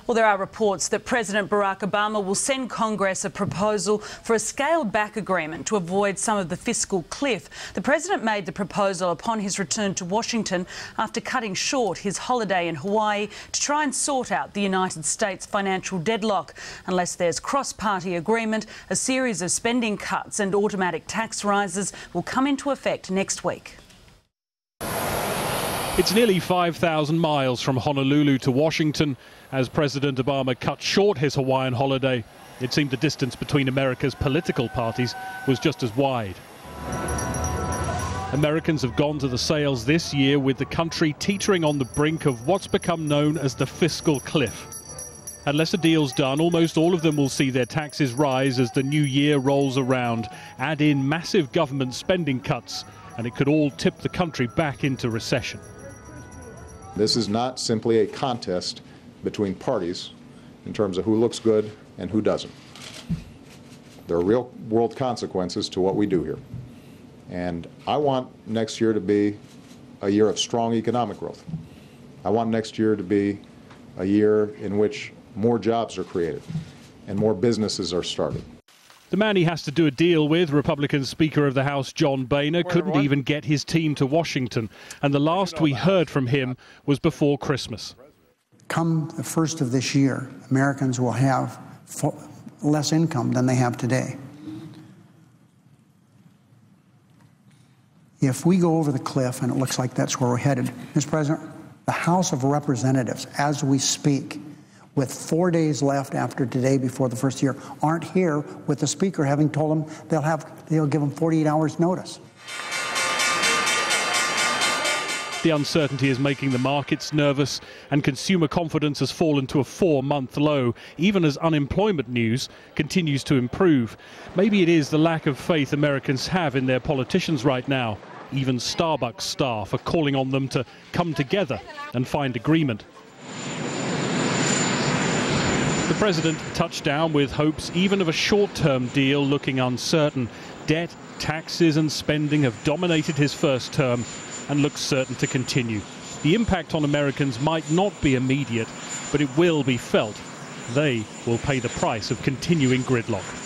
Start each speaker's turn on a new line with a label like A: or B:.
A: Well, there are reports that President Barack Obama will send Congress a proposal for a scaled-back agreement to avoid some of the fiscal cliff. The president made the proposal upon his return to Washington after cutting short his holiday in Hawaii to try and sort out the United States financial deadlock. Unless there's cross-party agreement, a series of spending cuts and automatic tax rises will come into effect next week.
B: It's nearly 5,000 miles from Honolulu to Washington. As President Obama cut short his Hawaiian holiday, it seemed the distance between America's political parties was just as wide. Americans have gone to the sales this year with the country teetering on the brink of what's become known as the fiscal cliff. Unless a deal's done, almost all of them will see their taxes rise as the new year rolls around. Add in massive government spending cuts, and it could all tip the country back into recession.
C: This is not simply a contest between parties in terms of who looks good and who doesn't. There are real world consequences to what we do here. And I want next year to be a year of strong economic growth. I want next year to be a year in which more jobs are created and more businesses are started.
B: The man he has to do a deal with, Republican Speaker of the House John Boehner, couldn't even get his team to Washington. And the last we heard from him was before Christmas.
D: Come the first of this year, Americans will have less income than they have today. If we go over the cliff, and it looks like that's where we're headed, Mr. President, the House of Representatives, as we speak, with 4 days left after today before the first year, aren't here with the Speaker having told them they'll give them 48 hours notice.
B: The uncertainty is making the markets nervous, and consumer confidence has fallen to a 4-month low, even as unemployment news continues to improve. Maybe it is the lack of faith Americans have in their politicians right now. Even Starbucks staff are calling on them to come together and find agreement. The president touched down with hopes even of a short-term deal looking uncertain. Debt, taxes and spending have dominated his first term and looks certain to continue. The impact on Americans might not be immediate, but it will be felt. They will pay the price of continuing gridlock.